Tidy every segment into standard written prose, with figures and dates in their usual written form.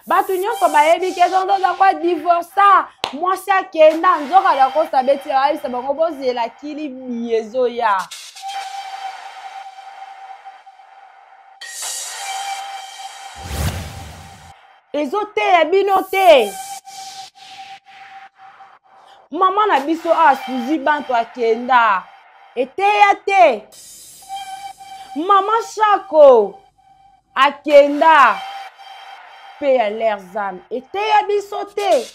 Batu nyonso bayebi ke tonton za kwa divorça mwasi akenda nzoka ya kosa beti ayisa bango bozela kili miezo ya ezoteya bino te. Mama na biso asuzi bantu akenda eteya te. Mama Chako akenda pe ya leurs âmes eteya biso te.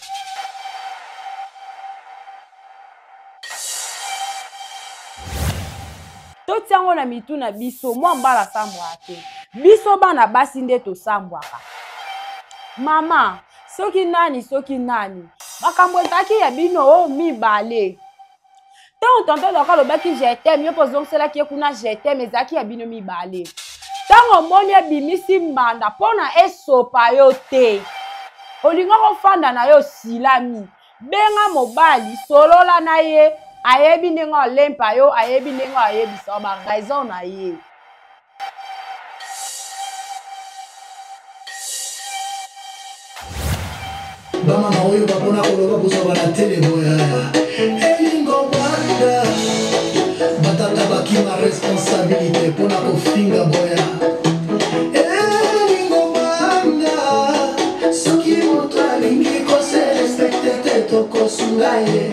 Totiango na mitu na biso mwa mbala sambwa te. Biso bana basi nde tosambwaka. Mama, soki nani makambo ezalaki ya bino mibale. Tango tonton Doka lobaki je t'aime, yo pozongiselaki ye kuna je t'aime ezalaki ya bino mibale. Tango moni abimisi mbanda mpona esopa yo te, olinga kofanda na yo silami, benga mobali solola na ye, ayebi ndenge olempa yo, ayebi ndenge ayebisa ba raison na ye. Bama maoyo bakona koloba kusoba na tele boya. Elingo banda batata bakima responsabilité pona kofinga boya. Elingo banda soki moto alingi kose respecte te toko sungaye,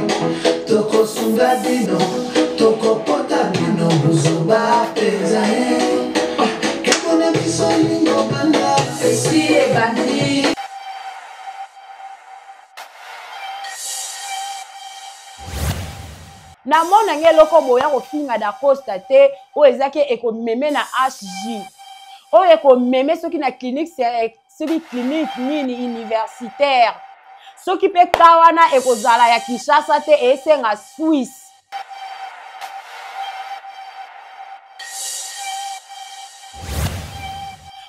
toko sunga dino, toko pota dino buzoba penza ye. Kekone biso elingo banda esi e bandi. Na mona nge loko boya kofinga da Costa te o ezaki eko meme na HJ. O eko meme soki na clinique soki clinique nini universitaire. Soki pe kawana eko zala ya Kinshasa te esenga Suisse.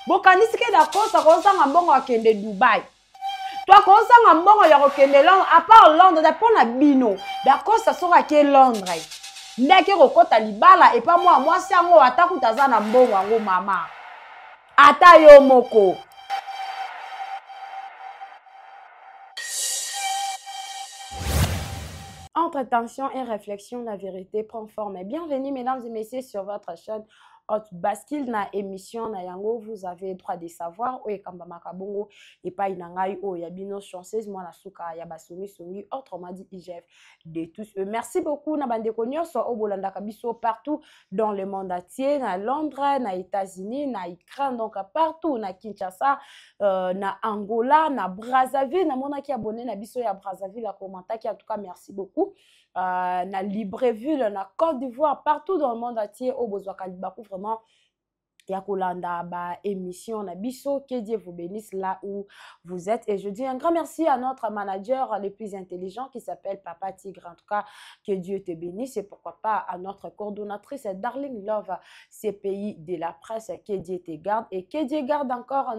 Bokanisike da Costa kosanga mbongo akende Dubai. Toi, quand on a mbongo ya kokende Londres, à part Londres, d'après na bino, d'accord, ça sera que Londres. Ndeke kokota libala et pas moi si ango ataku tazana mbongo ango mama. Ata yo moko. Entre tension et réflexion, la vérité prend forme. Bienvenue mesdames et messieurs sur votre chaîne Hot Bascule na émission na yango. Vous avez droit de savoir oye kamba makabongo et pas inangai o yabino chanceuse moi na suka ya basumi songi autrement dit IGF de tous eux. Merci beaucoup na bande konyo so obolanda kabiso partout dans le monde entier, na Londres, na États-Unis, na Ukraine, donc partout na Kinshasa, na Angola, na Brazzaville, na mona ki abonné na biso ya Brazzaville la commenta qui en tout cas merci beaucoup. Na Libreville, na Côte d'Ivoire, partout dans le monde entier, au besoin Kalibakou, vraiment, Yakolanda, ba émission, na biso, que Dieu vous bénisse là où vous êtes. Et je dis un grand merci à notre manager le plus intelligent qui s'appelle Papa Tigre. En tout cas, que Dieu te bénisse. Et pourquoi pas à notre coordonnatrice Darling Love, CPI de la presse, que Dieu te garde. Et que Dieu garde encore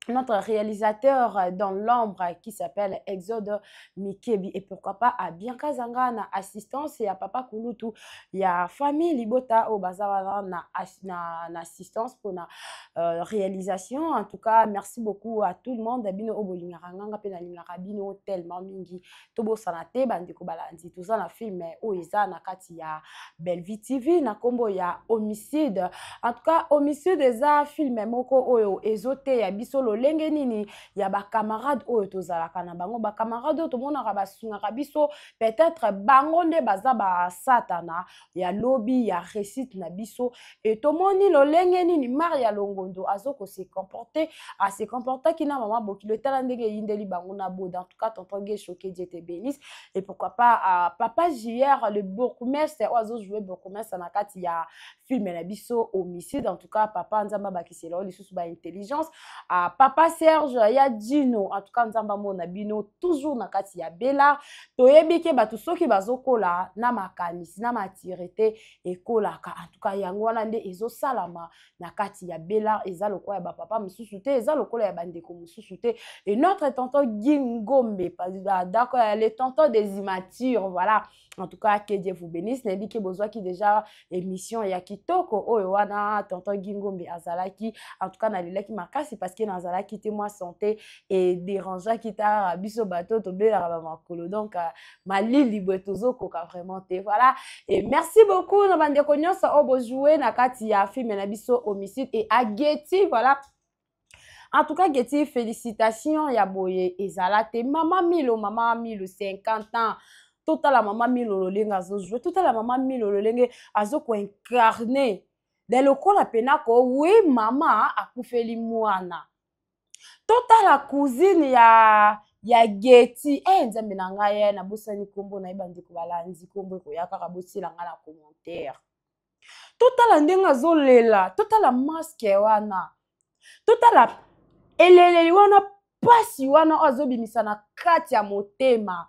notre réalisateur dans l'ombre qui s'appelle Exode Mikebi et pourquoi pas à Bianca Zanga na assistance et à Papa Kulutu il y a famille Libota au bazar na assistance pour la réalisation. En tout cas merci beaucoup à tout le monde bino obolingaranga pe na lingarabino tellement mingi tobo sanate bandiko balandi tout ça na film o eza na kati ya Bellevue TV na kombo ya homicide. En tout cas homicide eza film moko oyo ezote ya biso lenge nini ya ba camarade oyo tozalaka na bango ba camarade oyo tomonaka basungaka biso peut-être bango nde baza ba satana ya lobby ya réussite na biso et tomoni lolenge nini Maria Longondo azoko se comporter à se comporter qui na maman bokilo tala ndenge yindeli bango na boda. En tout cas tonton Gay choqué Dieu te bénisse et pourquoi pas à Papa JR le bourgmestre oiseau jouer bourgmestre na kati ya film na biso homicide. En tout cas papa nzamba bakisela lisusu ba intelligence à Papa Serge ya Dino. En tout cas nzamba mona bino toujours na kati ya bela toyebi ke batu soki bazokola na makanisi na matirete ekolaka. En tout cas yango wana nde ezo salama na kati ya bela eza lokola ya ba papa mususu te eza lokola ya bandeko mususu te. Et notre tonton Gingombe d'accord les tontons des immatures voilà. En tout cas que Dieu vous bénisse nebi ke bozwa ki déjà émission ya kitoko oyo wana tonton Gingombe azalaki en tout cas na lelaki makasi parce que na ezala kite moi santé et dérangeant kita biso bato to bela ba makolo donc malili botozo koka vraiment te voilà et merci beaucoup na bande ko nyonso obo jouer na kati ya film na biso homicide et ageti voilà. En tout cas, Getty, félicitations, Yaboye Ezalate. Maman Milo, 50 ans. Total la maman Milo Lolenge azo jouer. Total la maman Milo Lolenge azo ko incarner. Dès le coup, la penako, oui, maman a koufeli mouana. Total la cousine ya Getty. Nzambe na ngaye na bosani kombo na ibandi ko balanzi kombo ko yakaka bosila nga na commentaire. Total la ndenga azo lela. Total la masque wana. Total la elele wana pasi wana azobimisa na kati ya motema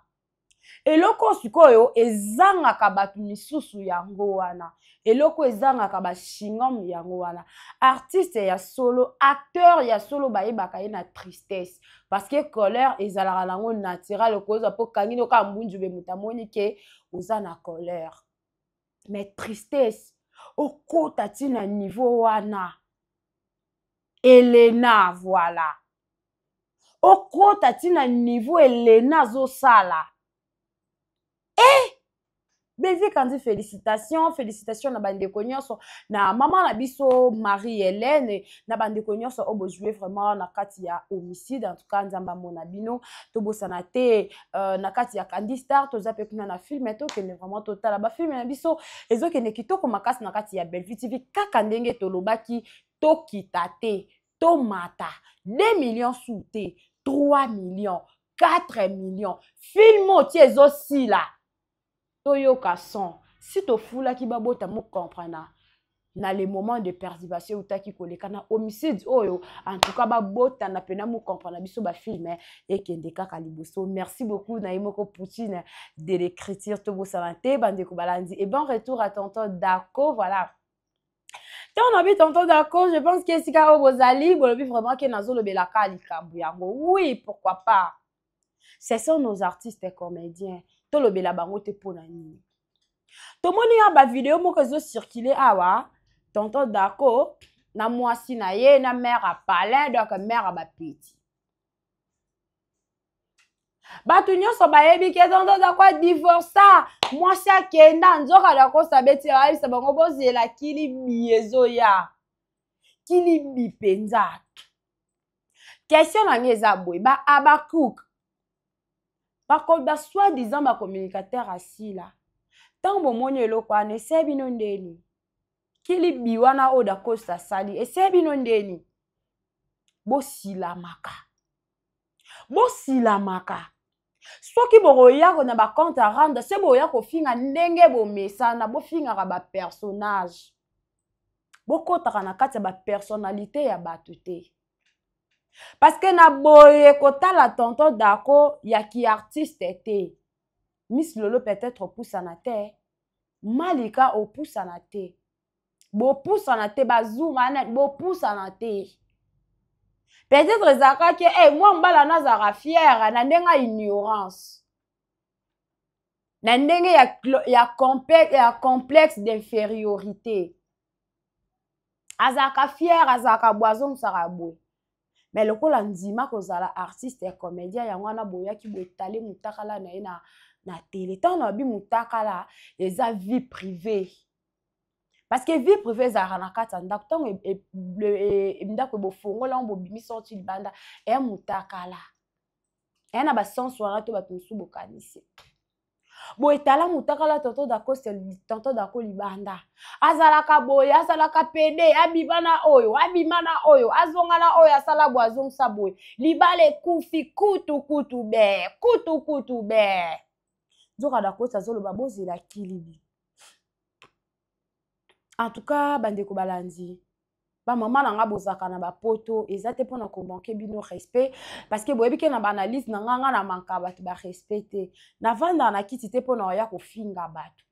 eloko sikoyo ezangaka bato misusu yango wana eloko ezangaka bashingam yango wana artiste ya solo acteur ya solo bayebaka ye na tristesse parce que colère ezalaka nango naturel okozwa po kangi noka mbunju be mutamoni ke oza na colère mais tristesse okota tina niveau wana Elena, voilà. Okota tina niveau Elena zo sala. Bezi kandi félicitations na bande konyoso na maman na biso Marie-Hélène na bande konyoso obo jouer vraiment na kati ya homicide en tout cas nzamba mona bino to bosana te na kati ya Candy Star to zape kuna na film to que vraiment total ba film na biso ezoke ne kitoko makasi na kati ya Belle TV kaka ndenge to lobaki to kitate to mata 2 millions souté 3 millions 4 millions film oti ezosi la Toyoka son, si to fula ki babota mo comprendre na les moments de perturbation utaki koleka na homicide oyo en tout cas babota na pena mo comprendre biso ba film et kendeka kaliboso. Merci beaucoup na imoko Poutine de l'écriture to bo santé bande ko balandi et bon retour à tonton Dako voilà. Tant on habite tonton Dako, je pense que sika obozali bolobi vraiment que nazo lobelaka alikambu yango. Oui, pourquoi pas. Ce sont nos artistes et comédiens. Tolobela bango te pona nini. Tomoni ya ba vidéo moko zo circuler awa, tonton Dako na mwasi na ye na mère a palin donc mère a ba petit. Batu nyonso bayebi ke tonton Dako divorça, mwasi akenda nzoka Dako sabeti ayi sa bango bozela kili biezo ya. Kili bipenza. Question na ngeza boy ba Abakouk. Par contre, soi-disant ma communicateur assis là. Tant bon mon yelo kwa ne sebi non deni. Kili biwana oda kosta sali e sebi non deni. Bo sila maka. Bo sila maka. Soki bo ya ko na ba compte à rendre, c'est bo ya ko finga ndenge bo mesana, bo finga ba personnage. Bo kota na kati ba personnalité ya batute. Parce que na boye kota la tonton Dako ya ki artiste te. Miss Lolo peut-être poussa na te. Malika o poussa na te. Bo poussa na te bazuma net bo poussa na te. Peut-être zaka ke moi mbala na zara fière na ndenga ignorance. Na ndenge ya complexe d'infériorité. Azaka fière azaka boison sarabou. Mais le coup l'anzima kozala artiste et comédien yangwana boya ki boetale mutakala na télé tant na bi mutakala les vie privée parce que vie privée za ranakata ndako tant e ndako bo fongola bo bimi sorti libanda e mutakala e na ba sens wana to batunsu bokanisi boetala mutakala tonton Dako tonton Dako libanda azalaka boye azalaka pede abibana oyo azongana oyo asala boazong sa boye libale kufi kutu be nzoka Dako azoloba bozela kilibi en tout cas bande ko balandi ba maman nanga bozaka na ba poto ezate pona ko manquer bino respect parce que boyebi ke na ba analyse na nganga na manka ba respecter na vanda na kiti te pona ya ko finga bato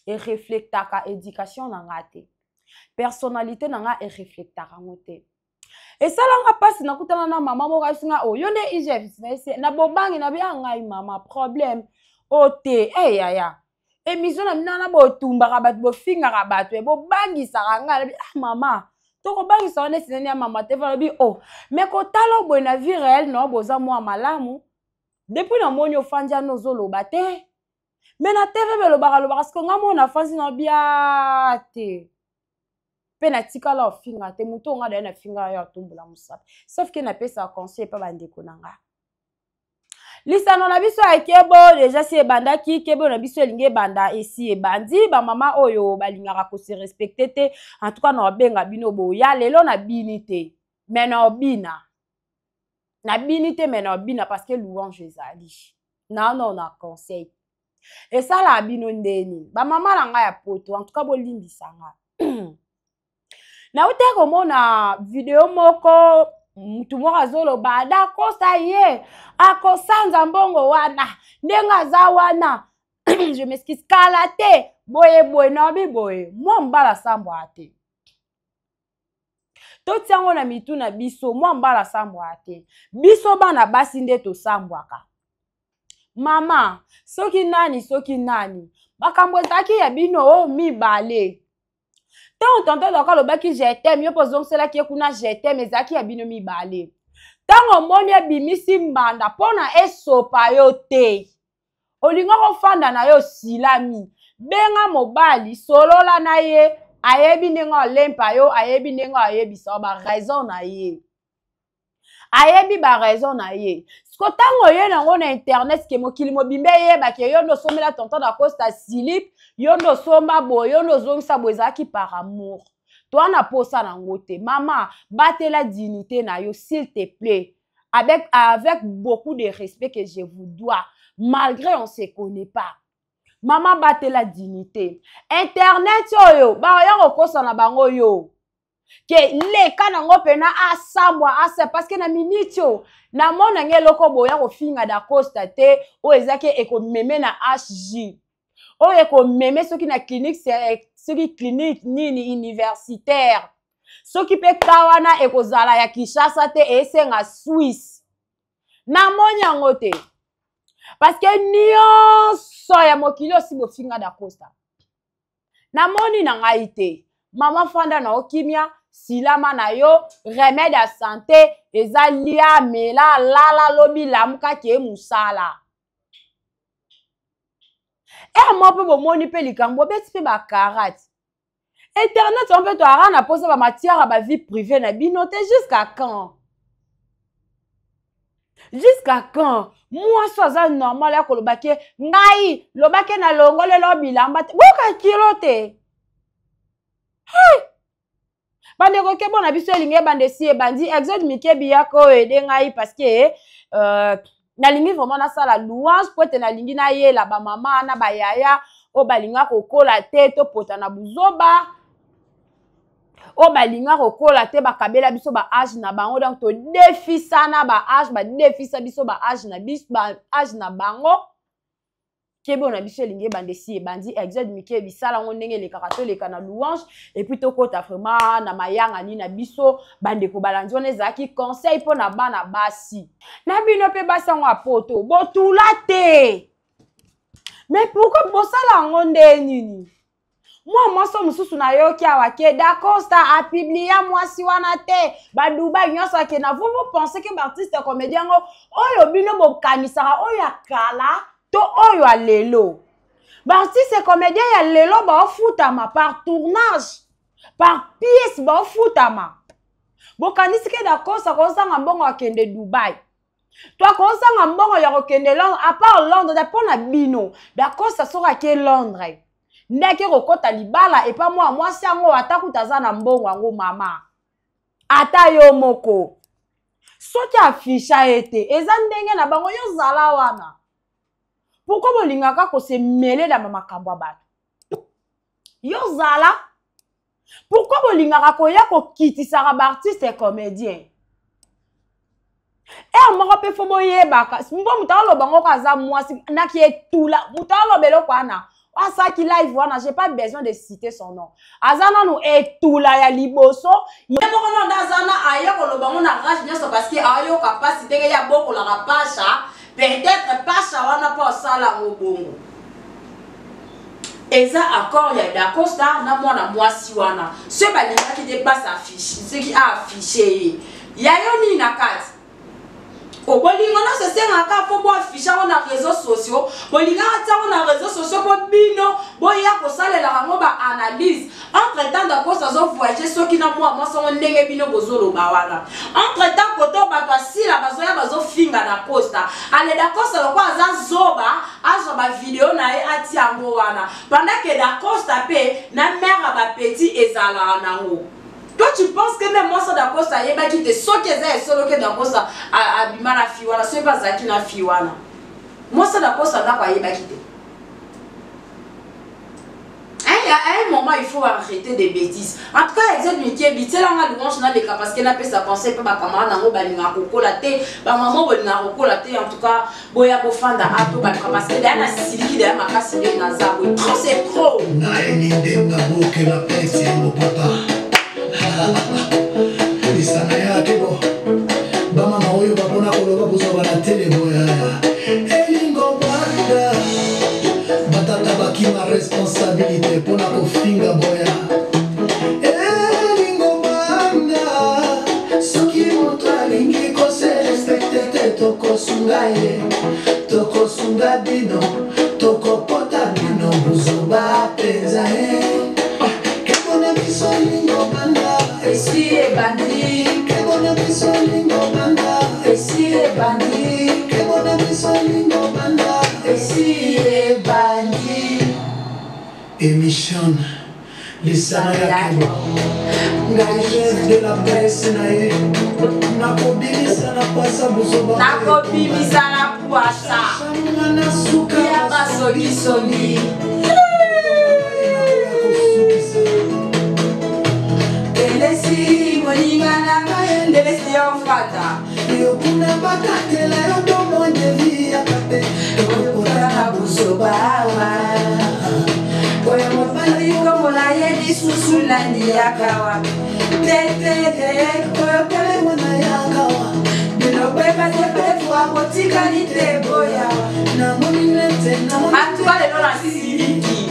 et reflectaka éducation na ngate personnalité na nga et reflectaka ngote et ça la nga passe na kutana na maman mo kasinga o yone IGF na bobangi na bia ngai mama problème ote yaya émission na mina na botumba ka bato bo finga ka bato e bo bangi sa nga mama toko bangi sa one sineni ya mama te valobi oh mais ko talo boy na vie réelle no boza moi malamu depuis na moni ofandi ano zoloba te mais na TV belobaka loba parce que ngamo na fanzi na bia te pe na tikala ofinga te muto nga da na finga ya tumbola musapa sauf que na pesa conseil pa bandeko nanga lisano na biso ya kebo déjà si ebandaki kebo na biso elingi ebanda esi ebandi ba mama oyo balingaka ko se respecter te en tout cas na obenga bino boya lelo na bini te mais na obina mais na obina parce que louange ezali non na conseil et ça la bino ndeni ba mama langa ya poto en tout cas bolimbisanga na ute komona video moko mutu moko azoloba dakosa ye akosanza mbongo wana ndenga za wana je m'excuse kala te boye na biboye mwa mbala sambwa ate totiango na mitu na biso mwa mbala sambwa ate biso bana basi nde tosambwaka mama soki nani makambo ezalaki ya bino mibale tant tonton doka lobaki je t'aime yo pozong cela qui kuna je t'aime ezaki ya bino mibale tango moni ebimisi mbanda pona esopa yo te olinga kofanda na yo silami benga mobali solola na ye ayebi ndenga olempa yo ayebi ndenga ayebisa ba raison na ye ayebi ba raison na ye sko tango ye nango na internet ke mokili mobimbe ye ba ke yo no somela tonton da Costa Silip yo no somba bo yo no zongisa bo ezaki par amour toi na posa nango te mama batela dignité na yo s'il te plaît avec beaucoup de respect que je vous dois malgré on se connaît pas mama batela dignité internet oyo ba yo kosa na bango yo ke leka nango pena asambwa asa parce que na minute yo na mona ngeloko boya ko finga da Costa te o ezake ekomeme na HJ o ekomeme soki na clinique soki clinique nini universitaire soki pe kawana ekozala ya Kinshasa te esenga Suisse na monya ngote parce que nyonso ya mokili osi bofinga da Costa na moni na ngai te mama fanda na okimia silama na yo remède à santé eza lia mela lala lobi lamuka ke musala moi pe bomoni pe likambo beti pe ba karate internet on peut to arana poser ba matière à ba vie privée na binote jusqu'à quand moi soza normal ya kolobake ngai lobake na longole lobi lamba boka kilote hey bande ko ke bona biso elinge bande si ebandi exode mikebi yako ede ngai parce que na lingi vraiment na sala louange pour te na lingi na yela ba mama na ba yaya o balinga kokola te to pota na buzoba o balinga kokola te bakabela biso ba âge na bango donc to defisa na ba âge ba defisa biso ba âge na biso ba âge na bango kebo na biso lingi bande si ebandi exode mike bisala ngo ndenge le kakato le kana louange et puis to kota vraiment na mayanga ni na biso bande ko balandi on ezaki conseil po na bana basi na bino pe basango apoto botula te mais pourquoi bosala ngo ndenini moi so mususu na yoki awake Dacosta a publié moi si wana te ba Dubai nyonso ke na vous pensez que artiste comédien ngo oyo bino bokanisaka oyo akala to oyo alelo ba artiste comédien ya lelo ba ofutama par tournage par pièce ba ofutama bokanisi ke Dacosta ko sanga mbongo akende Dubai toi ko sanga mbongo ya kokende Londres à part Londres da pona bino Dacosta soka ke Londres ndeke kokota libala et pas moi si yango atakuta na mbongo yango mama ata yo moko soki afisha ete eza ndenge na bango yo zala wana pourquoi bolingaka ko se mêler na makambo bato yo zala pourquoi bolingaka ko ya ko kitisa ba artiste et comédien moko pe fo boyebaka mbo mutalo bango kaza mwasi naki etula mutalo beloko ana ça qui live wana j'ai pas besoin de citer son nom azana no etula ya liboso yeboko no ndazana ayoko lo bango na rage nyoso parce que ayo capacité ya boko la rapasha peut-être pasha wana pa sala ngobongo eza accord ya Dacosta na mwana mwasi wana ce balingaki dépasse affiche ce qui a affiché ya yo nini na kati bolingo na se sengaka po bo affiche na réseaux sociaux bolinga ata na réseaux sociaux po bino boya kosalela rango ba analyse entre temps Dacosta zo voyager soki na mwa songo ndenge bino bozolo bawana entre temps koto bato asila bazoya bazo finga na Costa ale Dacosta lokwa aza zoba azo ba vidéo na ye ati yango wana pendant que Dacosta pe na mère ba petit ezala nango. Toi tu penses que même moi ça Dacosta yeba ki te soki eza solo que Dacosta abima na fiwana so pas zaki na fiwana moi ça Dacosta na kwa yeba ki te. À un moment il faut arrêter des bêtises. En tout cas Exode Mikebi c'est là on louange na leka parce que na pe sa penser pe ba kamana nango balinga kokola te ba maman bolinga kokola te en tout cas boya bofanda ato ba parce que dana siliki dana makasi de nazabo trop c'est trop na eninde ngabo que la peste mo papa isana ya kebo ba mama oyo ba bona koloba bozoba na tele boya elingo banda batata bakima responsabilité pour la kofinga boya elingo banda soki moto alingi kose respecte te tokosunga ye tokosunga bino tokopota bino buzoba penza ye kebona biso lingo banda esi e bandi kebona biso lingo banda esi e bandi kebona biso lingo banda esi e bandi émission lisana ya kebo ngai chef de la presse na ye nakobimisa na pasa buzoba nakobimisa na pwasa na suka ya basongisongi elesi moninga na ngai ndelesi ofata yokuna bakatela yo domondeli yakate oyokala na buzobawa oyo mobali komona ye lisusu landi yakawa tetete oyokale mwana yakawa bilobebadepefwa botikali te boyawa namoni nete atuwa lelo na siliki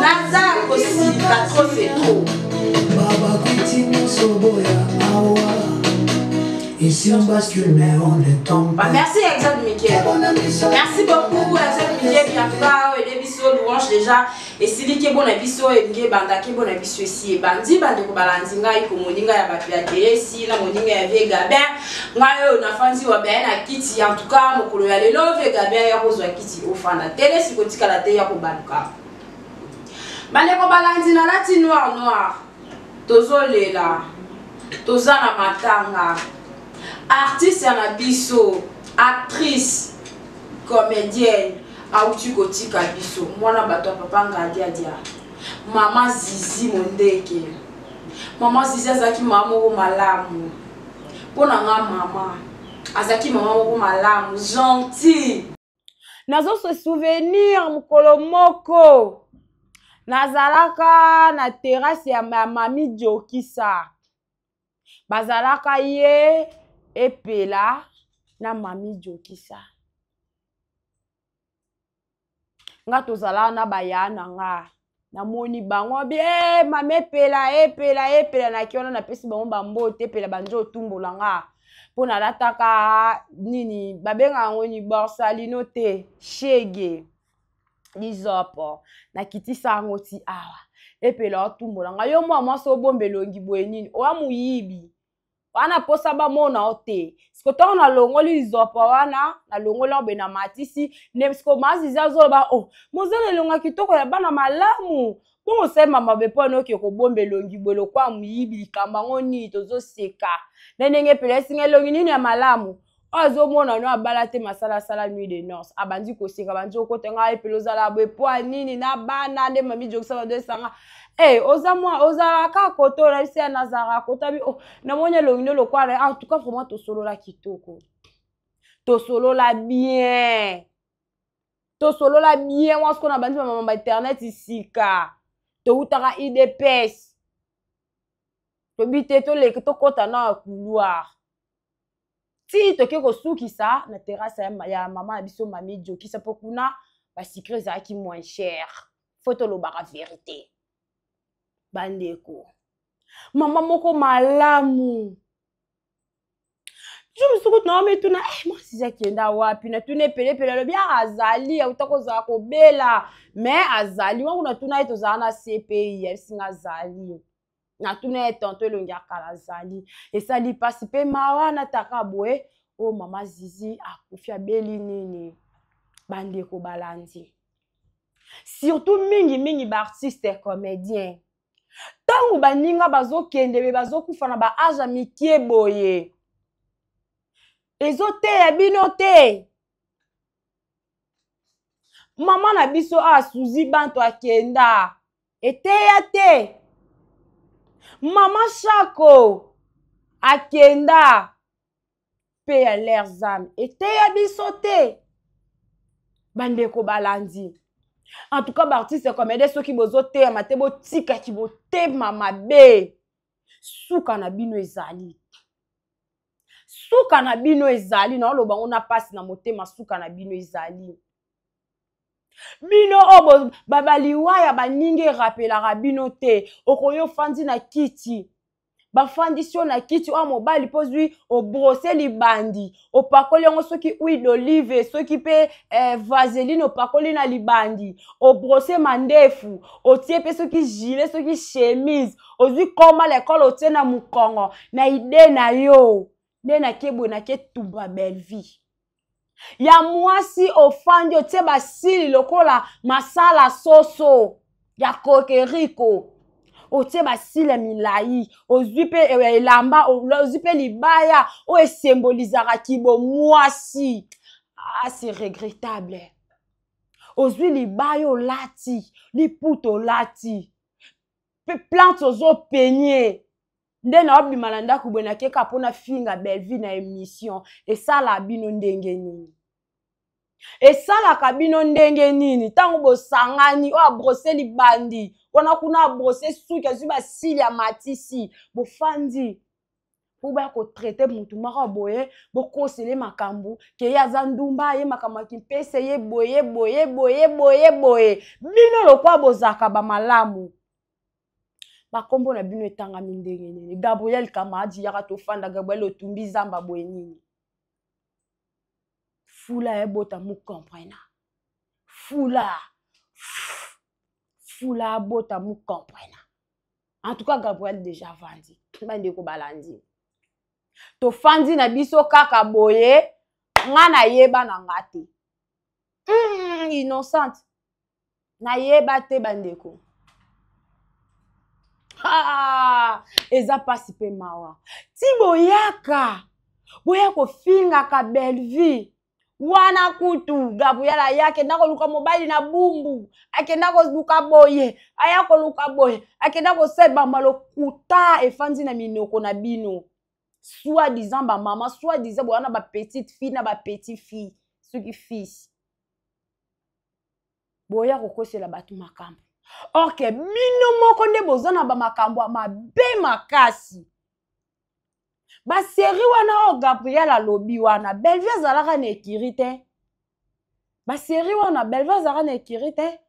naza kosilika tro c'est trop baba kuti mosoboya awa ici on bascule mais on ne tombe pas. Merci Exode Mikel. Merci beaucoup Exode Mikel. Bienvenue et des bisous louange déjà. Et si li ke bon biso et nge banda ke bon biso ici bandi bande ko balanzinga iko moninga ya batu ya télé si na moninga ya Vega ben ngayo na fanzi wa ben na kiti en tout cas mokolo ya lelo Vega ben ya kozwa kiti ofana télé si kotika la te ya ko baluka. Bande ko balanzi na lati noir tozolela tozana matanga. Artiste ya biso, actrice, comédienne, auti kotika biso. Mwana bato papa ngadi adia. Mama Zizi mondeke. Mama Zizi azaki mama moko malamu. Pona nga mama. Azaki mama moko malamu, gentil. Nazo se souvenir mukolo moko. Nazalaka na terrasse ya mami Jokisa. Bazalaka ye epela na mami Jokisa. Nga tozala na bayana nga. Na moni bango bien mame epela na kiona na pesi bango bambote epela banjo tumbola nga. Pona lataka nini babenga ngo ni borsalino te shege lizopo na kitisa ngo ti awa. Epela otumbola nga yo mwa so bombelongi boye nini owa muyibi. Wana posa ba mona ote. Sikoto na longoli lizopo wana na longoli obe na matisi ne siko maziza zoba oh mozele longa kitoko ya bana malamu. Bongo se mama bepo no ki ko bombelongi bolo kwa muyibi kamba ngoni tozo seka. Nenenge pele singa longi nini ya malamu. Ozo mona no abala te masala sala nuit de noces. Abandi ko singa banjo ko tenga epeloza la bepo nini na bana de mami Jokisa ba de sanga. Ozamwa ozalaka koto na isi nazara kotabi oh na monye longino lokwala en tout cas vraiment to solo la kitoko to solo la bien moi ce qu'on a bandi mama internet isika to utaka IDPS to bite to le to kota na couloir ti to ke ko sukisa na terrasse ya mama biso mami Jokisa pokuna ba secret za ki moins cher Photo lobaka vérité. Bandeko. Maman moko malamu. Je me suis dit, non, moi, si c'est qui est là, wapi, na tune pele le bien azali, ou tako za ko bela, mais azali, on a tuna eto za na CPI, elle singa azali. Na tune etonto le ngaka azali. Et ça li passe pe mawa na takabwe, oh mama Zizi a kufia beli nini. Bandeko balandi. Surtout mingi ba artiste et comédien. Tangu baninga bazo kende be bazo kufana ba aja mikie boye. Ezote ya bino te. Mama na biso a Suzy Banto akenda. Ete ya te. Mama Chako akenda. Pe ya leurs âmes. Ete ya biso te. Bandeko balandi. En tout cas, l'artiste comme aider ceux qui bozo te matebo tika ki bo te mama be. Suka na bino ezali. Suka na bino ezali na lo bango na passe na motema suka na bino ezali. Bino obo babaliwa ya baninge rappela bino te okoyo fandi na kiti. Bafandisio na kiti o mobali pozui o brosser libandi o pakoli ngo soki huile d'olive soki pe vaseline o pakoli na libandi o brosser mandefu o tie pe soki gilet soki chemise o zui koma l'école o tie na mukongo na ide na yo de na kebo na ke tuba belle vie ya mwasi o fandi o tie basili lokola masala soso ya kokeriko otie basile milai ozupe elamba ozupe libaya o symbolisera kibo mwasi c'est regrettable ozui libaya olati liputo lati plante ozo peigner nde na obima na ndako bwe na keka pona finga belle vie na émission esala bino ndenge nini esalaka bino ndenge nini tango bosangani o abrosser libandi wana kuna abrosser suki azu basili ya matisi bofandi po ba ko traiter mutu maka boye bokosele makambu ke ya zandumba ye makambu kimpese ye boye bino lokwa bozaka ba malamu bakombo na bino etanga mindenge nini Gabriel Kamadi yaka tofanda Gabriel otumbi zamba boye nini Fula ebota mu comprena. Fula ebota mu comprena. En tout cas, Gabriel déjà vandi. Bandeko balandi. To fandi na biso kaka boye. Nga na yeba na ngate. Innocente. Na yeba te bandeko. Eza pasi pe mawa. Ti boyaka. Boyako finga ka belle vie. Wana kutu Gabriela yake ndako luka mobali na bumbu akenda ko luka boye ayako luka boye akenda ko seba malokuta efandi na minoko na bino soit disant ba maman soit disant bona ba petite fille na ba petit fille ceux qui fils boya kokosela batu makambo OK bino moko nde bozana ba makambo mabe makasi ba série wana o Gabriel alobi wana Bellevue azalaka na ekirite ba série wana Bellevue azalaka na ekirite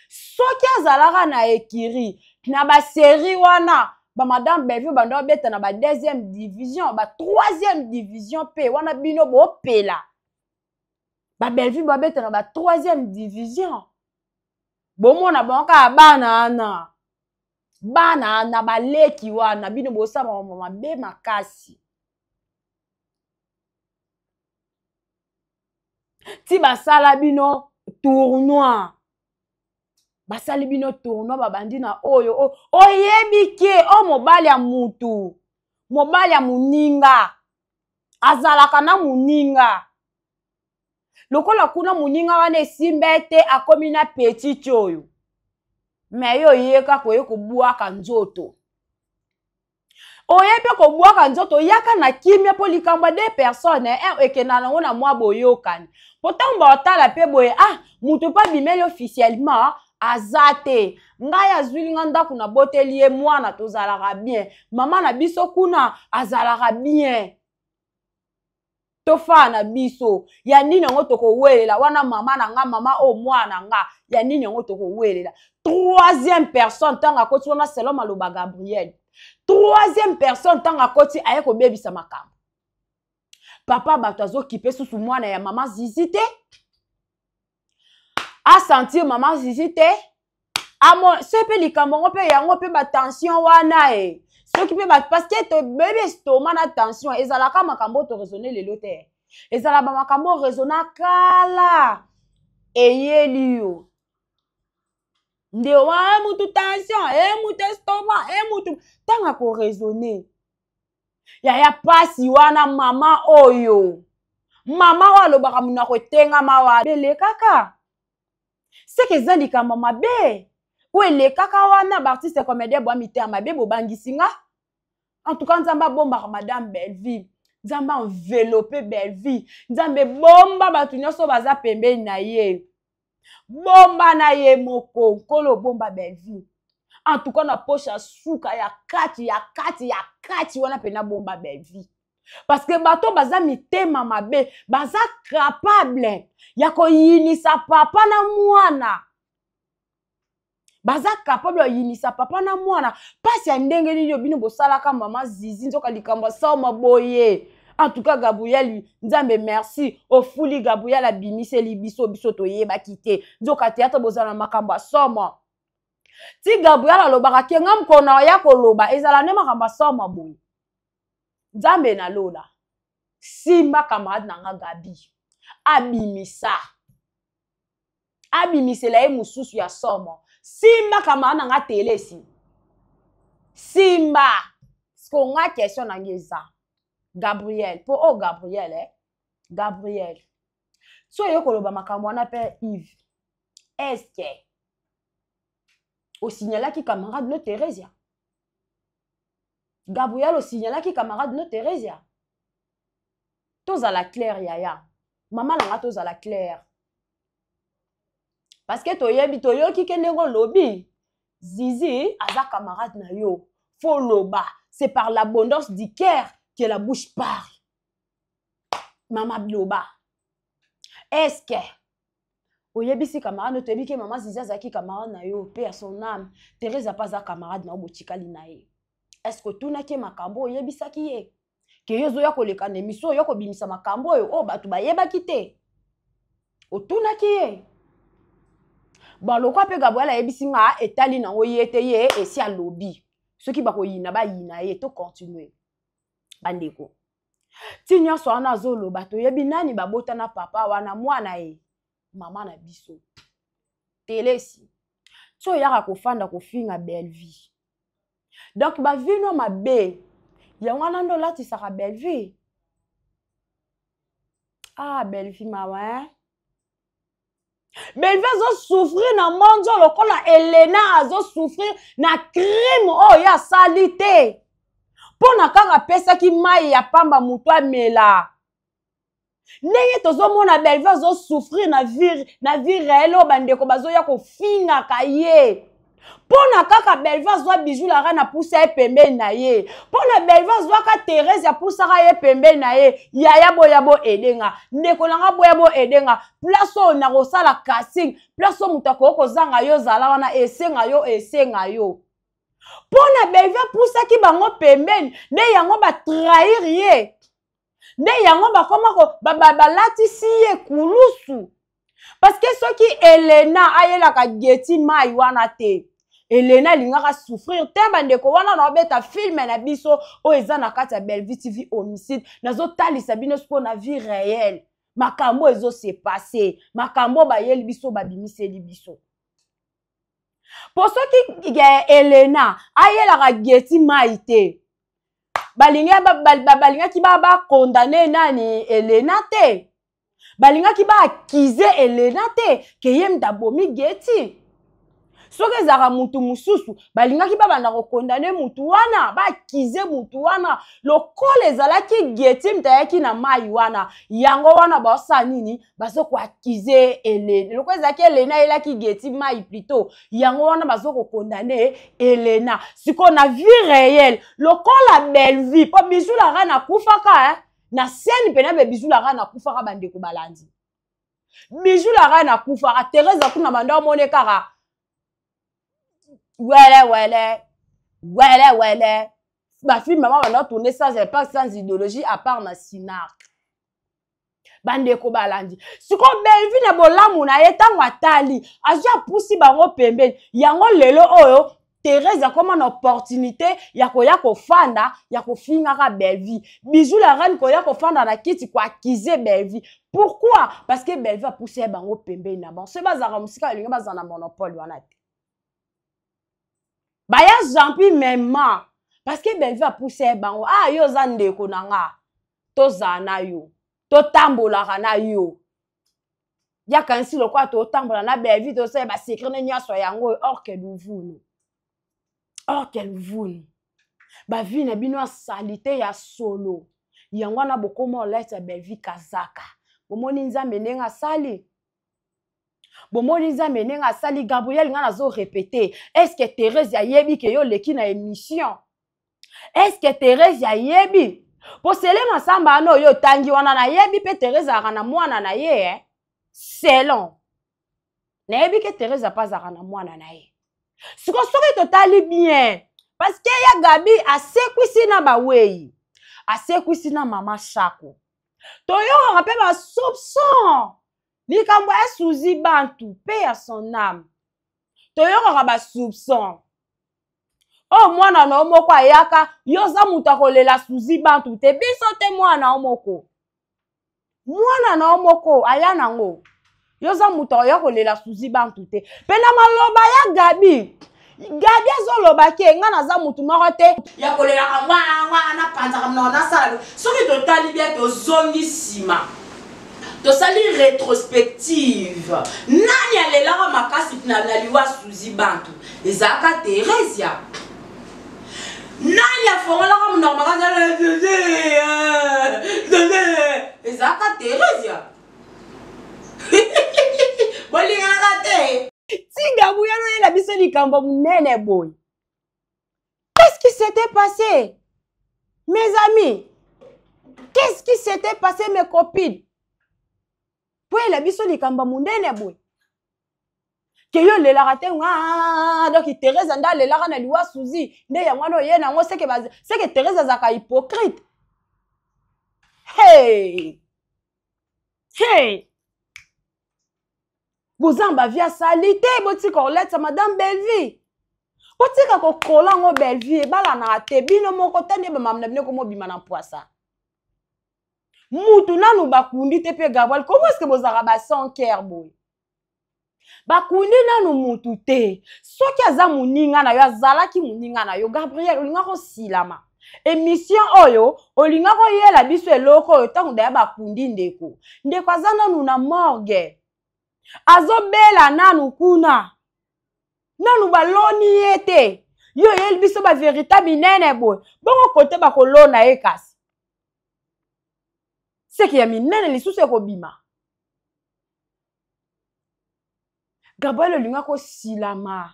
soki azalaka na ekiri na ba série wana ba madame Bellevue bando beta na ba deuxième division ba troisième division pe wana bino bo pela ba Bellevue ba beta na ba troisième division bomona bonka bana na baleki wana bino bo sa mama be makasi ti basala bino tournoi basali bino tournoi babandi na oyo oyebike o mobali ya mutu mobali ya muninga azalaka na muninga lokola kuna muninga wana esimbete akomi na petit oyo me yo yeka koye kobuaka nzoto oyepe kobuaka nzoto yaka na kimia po likambo de personne ekenda nango na mwa boyokani pourtant baotala pe boye mutu pa bimeli officiellement azate ngai azwili nga ndako na boteli ye mwana tozalaka bien mama na biso kuna azalaka bien tofa na biso ya nini ngo toko welela wana mama na nga mama o mwana nga ya nini ngo toko welela. Troisième personne tanga koti wana selon maloba Gabriel. Troisième personne tanga koti aye ko bebisa makambo. Papa bato azokipe susu mwana ya mama Zizi te. A sentir mama Zizi te. Amo sepe likambo ngo pe yango pe ba tension wana e. Ce qui peut parce que to bébé stoma na tension ezalaka makambo to raisonner lelo te. Ezalaba makambo raisonna kala. Eyeli yo. Ndewa mutu tension, mutu stoma, mutu tanga ko raisonner. Ya pasi wana mama oyo. Mama walo baka muna ko tenga mawa bele kaka. C'est que zalika mama be. Ou le kaka wana artiste comédien boa mité mabe bo bangisinga. En tout cas nzamba bomba madame Belleville. Nzamba enveloppé Belleville. Nzambe bomba batu nyonso baza pembeni na ye. Bomba na ye moko kolo bomba Belleville. En tout cas na poche ya suka ya kati wana pena bomba Belleville. Parce que bato baza mitema mabe baza capable ya ko yinisa papa na mwana. Baza capable ya yinisa papa na mwana. Pasi ya ndenge nini bino bosalaka mama Zizi nzoka likambo sa maboye. En tout cas Gabriel nzambe merci ofuli Gabriel abimise libiso biso toyeba kite. Nzoka théâtre bozana makambo soma. Ti Gabriel alobaka kenga mkona ya koloba ezala ne makambo soma boye. Nzambe na lola. Simba camarade nanga Gabi. Abimisa. Abimisela ye mususu ya soma. Simba camarade nanga telesi. Simba. Sko nga question nangeza. Gabriel. Po oh Gabriel Gabriel. So yo koloba makambo na pe Yves. Est-ce que au signala ki camarade no Teresia. Gabriel au signala ki camarade no Teresia. Toza la claire yaya. Maman nanga toza la claire. Parce que toyebi toyo ki kenengo lobby. Zizi aza camarade na yo. Faut loba. C'est par l'abondance du cœur que la bouche parle. Maman loba. Est-ce que oyebi si camarade toyebi ke maman Zizi azaki camarade na yo père son âme. Thérèse a pas za camarade na botikali na ye. Est-ce que tu n'as que makambo oyebi saki ye? Que yozo ya koleka na émission yo ko bimisa makambo yo o batu bayeba kite. O tuna ki ye. Ba lokwa pe Gabriel ayebisi nga etali na oyete ye esi a lobby. Ceux qui bako yina ba yina ye to continuer. Bandeko. Ti nyonso wana zolo bato yebi nani babota na papa wana mwana ye. Mama na biso. Telesi. So yaka kofanda kofinga Belleville. Donc ba vino mabe. Ya wana ndo lati saka Belleville. Ah Belleville mawa. Belleville zo souffrir na monjo lokola Elena zo souffrir na crime oh ya salite. Pona kanga pesa ki mai ya pamba mutu amela. Nenge tozo mona Belleville zo souffrir na vie réelle bandeko bazo ya ko finga kaye. Pona kaka Belleville zo bijou la rana poussa e pembeni na ye. Pona Belleville zo ka Thérèse ya poussa ka ye pembeni na ye. Yaya boyabo edenga. Ndeko langa boyabo edenga. Place na kosala casting. Place mutako kozanga yo zala wana esenga yo. Pona Belleville poussa ki bango pembeni. Ne yango ba trahir ye. Ne yango ba koma ko balatisi ye kulusu. Parce que ce qui Elena ayela ka geti mai wana te. Elena lingaka souffrir te bandeko wana na obeta film na biso o eza na kati ya Belleville TV homicide nazo talisa bino siko na vie réelle. Makambo ezo se passer. Makambo ba yeli biso ba bimiseli biso. Pour ceux qui Elena ayela ka geti mai te. Balinga ki ba condamner nani Elena te. Balinga ki ba accuser Elena te ke yem dabomi geti. Soke zara mutu mususu balinga ki ba banda ko condamner mutu wana ba accuser mutu wana lokole ezala ki geti mtayaki na mai wana yango wana ba sa nini bazo ko accuser Elena lokole ezaki Elena ela ki geti mai plutôt yango wana bazo ko condamner Elena siko na vie réelle lokola Belleville po bijou la rana kufaka na scène pena be Bijou Lara na kufaka bandeko balandi. Bijou Lara na kufaka Thérèse kuna banda mone kara. Wele. Ma fille maman va tourner sans idéologie à part na Sinar. Bandeko balandi. Siko Bellevue na bolamu na yetango atali. Aja pusi bango pembeni. Yango lelo oyo Thérèse a comme une opportunité ya ko fanda ya ko finga Bellevue. Bijou la reine ko ya ko fanda na kiti ko accuser Bellevue. Pourquoi? Parce que Bellevue a poussé bango pembeni na bon. Ce bazara musika linga bazana monopole wana te. Baya jampi même parce que Bellevue a poussé bango. Ah yo zandeko nanga. To zana yo. To tambola na yo. Ya kansi lo kwa to tambola na Bellevue to se ba secret nya so yango or que nous voulons. Or qu'elle voule. Ba vie na bino salité ya solo. Yango na bokomo leta Bellevue kazaka. Bomoni nzambe nenga sali. Bomoni nzambe nenga sali Gabriel nga nazo répéter. Est-ce que Thérèse ya yebi ke yo leki na émission? Est-ce que Thérèse ya yebi? Po sele masamba no yo tangi wana na yebi pe Thérèse arana mwana na ye selon. Na yebi ke Thérèse a pas arana mwana na ye. Ce qu'on saurait totali bien. Parce que ya Gabi a sekwisi na bawei. A sekwisi na mama Chako. Toyo rappelle ma soupçon. Likambo ya Suzy Bantu. Paix à son âme. Toyo rappelle soupçon. Oh mwana na omoko ayaka. Yoza muta kolela Suzy Bantu. Te biso te mwana omoko. Mwana na omoko ayana ngo. Yoza muta oya kolela Suzy Bantu te. Pena maloba ya Gabi. Gabi azoloba ke nga naza mutu moko te. Ya kolela mwana panza na sala. Soki totali bien to zongi sima. To sali rétrospective. Nani alela makasi na liwa Suzy Bantu. Ezaka Thérèse. Nani afongola comme normal ezaka Thérèse. Tinga buyano yela biso likambo munene boy. Qu'est-ce qui s'était passé? Mes amis, qu'est-ce qui s'était passé mes copines? Pour yela biso likambo munene boy. Que yo le larate donc Thérèse anda le lara na liwa Suzy nde ya mwana ye na ngo c'est que Thérèse azaka hypocrite. Hey. Bozamba via salité botika oleta madame Bellevue. Botika ko kola ngo Bellevue bala na te bino moko tande ba mamna bino ko mobima na poisa. Mutu nanu bakundi te pe Gabriel. Comment est-ce que bozara ba sans cœur boy? Bakundi nanu mutu te. Soki aza muninga na yo azalaki muninga na yo Gabriel olinga ko silama. Émission oyo olinga ko yela biso eloko oyo tangu da bakundi ndeko. Ndeko azana nu na morgue. Azobela nanu kuna. Nanu baloni yete. Yo yel biso ba véritable nene boy. Bongo kote ba kolona ekasi. C'est qu'il y a minene lisusu ekobima. Gabriel olinga ko silama.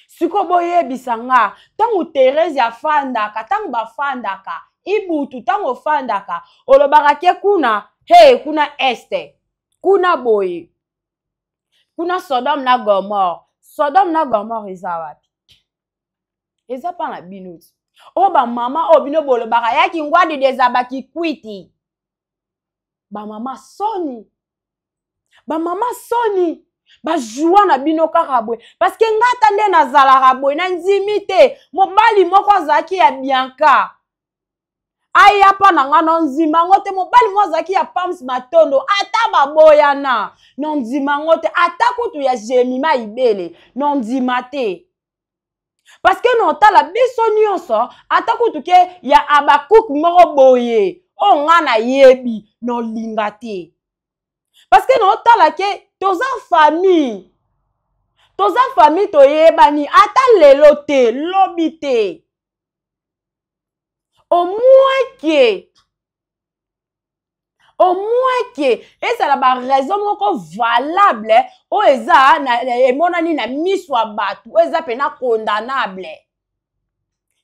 Siko boye bisanga. Tangu Thérèse ya fandaka. Tangu ba fandaka. Ibutu tangu fandaka. Olobaka ke kuna. Hey kuna este. Kuna boye. Kuna Sodome na Gomorre. Sodome na Gomorre eza wapi? Eza pa na binoti. O ba mama o bino bolo baka yaki ngwadi dezaba ki kwiti. Ba mama soni. Ba mama soni. Ba joua na bino karabwe. Parce que ngata nde na zala rabwe na nzimite. Mobali moko zaki ya Bianca. Aya pa na nga nonzima ngote mobali mwazaki ya Pams Matondo ata baboya na nonzima ngote ata kutu ya Jemima Ibele nonzima te parce que non tala biso nyonso ata kutu ke ya Abakuk moko boye o nga na yebi no linga te parce que non tala ke toza famille to yebani ata lelo te lobi te. Au moins que et ça la raison moko valable o eza na emonani na miswa batu o eza pena condamnable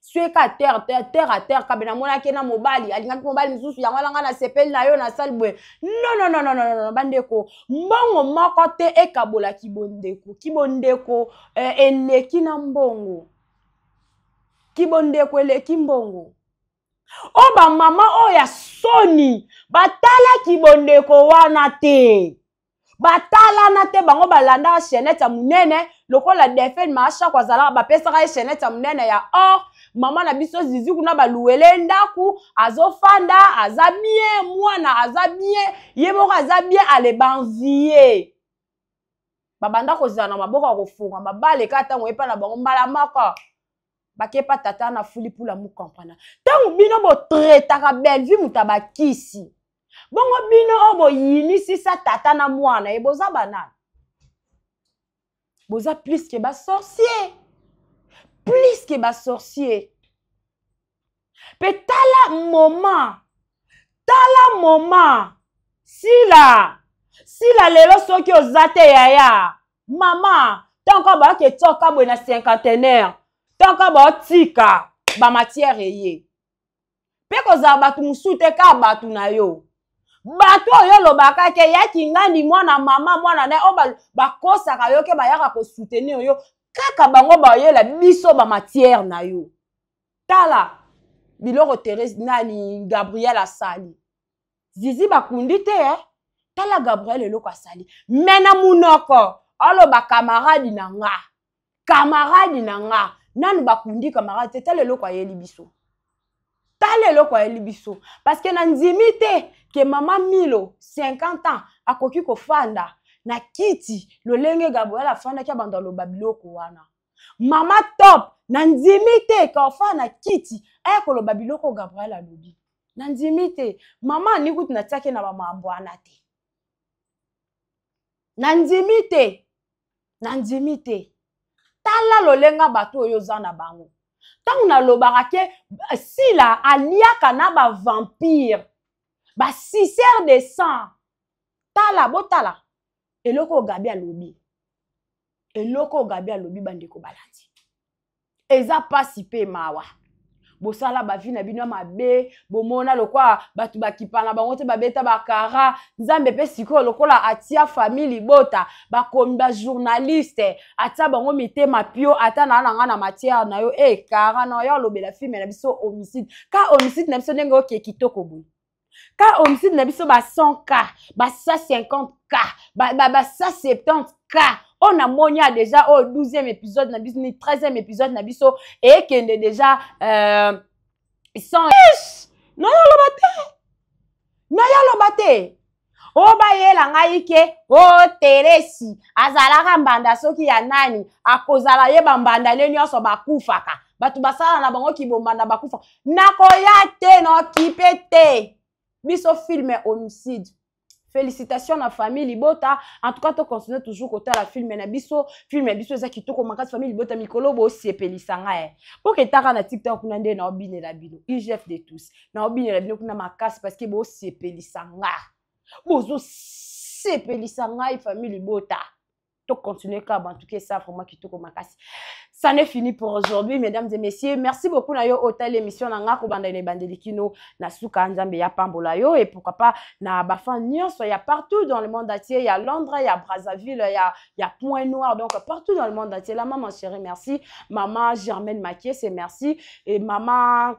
Sueka terre à terre kabena mona kena mobali alingaki mobali misusu yango langa na sepeli na yo na salbwe. Non, bandeko. Mbongo moko te ekabola kibondeko. Kibondeko eleki na mbongo. Kibondeko eleki mbongo. O ba mama o ya soni batala kibondeko wana te. Batala na te bango balanda chenette ya munene lokola defend maasha kwa zala ba pesa ka chenette ya munene ya or mama na biso zizi kuna baluwele ndaku azofanda azabie mwana azabie yeboko azabie ale banvier babanda kozala na maboko kofunga babale kata ngoyepa na bango mbala moko bakepa tata na fuli pula mu comprendre tangu bino bo traitaka belle vie mutabakisi bongo bino obo yinisi sa tata na mwana e boza banana boza plus que ba sorcier plus que ba sorcier pe tala moment sila lelo soki ozate yaya mama tanka ba ke toka bwe na cinquantenaire tanka ba tika ba matière eye pe koza batu musute ka batu na yo bato oyo lobaka ke yaki ngandi mwana mama mwana na o bakosaka yo ke bayaka ko soutenir yo kaka bango bayela biso ba matière na yo tala biloko Thérèse nani Gabriel asali zizi bakundi te tala Gabriel eloko asali mena munoko aloba camarade na nga nanu bakundi camarade te tala eloko ayeli biso. Talelo kwa elibiso parce que na nzimite ke mama Milo 50 ans akoki ko fanda na kiti lolenge Gabriel afanda kia banda lo babiloko wana mama top na nzimite ka ofana kiti ayako lo babiloko Gabriel alobi na nzimite mama ni kuti na tiake na ba mambo anate na nzimite tala lolenga bato oyo zana bango. Tant na lobaka ke sila aliaka na ba vampire ba sisser de sang tala botala eloko gabi alobi bandeko balandi eza pasi pe mawa bosala ba vi na bino mabe bomona lokwa batu bakipana bango te babeta bakara nzambe pe siko lokola atia famille bota bakomi ba journaliste atia bango mitema pio ata na na matière na yo kara na yo lobela film na biso homicide ka homicide na biso ndenge oke kitoko boy ka homicide na biso ba 100k ba 150k ba 170k on a monia déjà au 12e épisode na biso ni 13e épisode na biso et kende déjà sans no lobate o ba yela ngai ke o Teresi azalaka mbanda soki ya nani akozala ye bambanda le nyonso bakufaka batu basala na bango ki bombanda bakufa nakoya te no kipete biso filme homicide. Félicitations à la famille Libota. En tout cas, tu continues toujours côté la film na biso eza kitoko makasi famille Libota mikolo bo sepeli sanga pour que ta na TikTok kuna nde na obine la bino. IGF de tous. Na obine la bino kuna makasi parce que bo sepeli sanga. Bozo sepeli sanga famille Libota. Tu continues comme en tout cas ça vraiment kitoko makasi. Ça n'est fini pour aujourd'hui, mesdames et messieurs. Merci beaucoup na yo hôtel émission na nga ko banda ne bandelikino na suka nzambe ya pambola yo et pourquoi pas na bafan nyonso ya partout dans le monde entier, il y a Londres, il y a Brazzaville, il y a Point Noir donc partout dans le monde entier. La maman chérie, merci. Maman Germaine Maquier, c'est merci et maman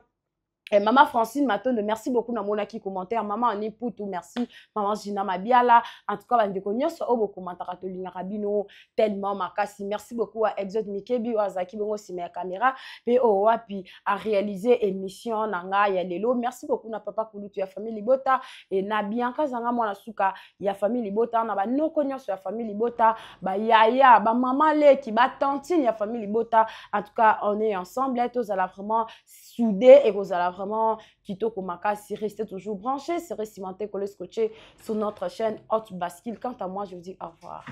Francine Matonde, merci beaucoup na mona qui commentaire. Maman Annie Poutou, merci. Maman Gina Mabiala. En tout cas, bandeko nyonso obo commentaire to linga rabino tellement makasi. Merci beaucoup à Exode Mikebi Wazaki bongo sima caméra pe o wapi a réaliser émission nanga ya lelo. Merci beaucoup na papa Kulutu ya famille Libota et na Bianca zanga mwana suka ya famille Libota na ba noko nyonso ya famille Libota, ba yaya, ba maman leki, ba tantine ya famille Libota. En tout cas, on est ensemble, tous à la vraiment soudés et vous allez vraiment kitoko makasi, restez toujours branchés, serez cimentés, collés, scotchés sur notre chaîne Hot Bascule. Quant à moi, je vous dis au revoir.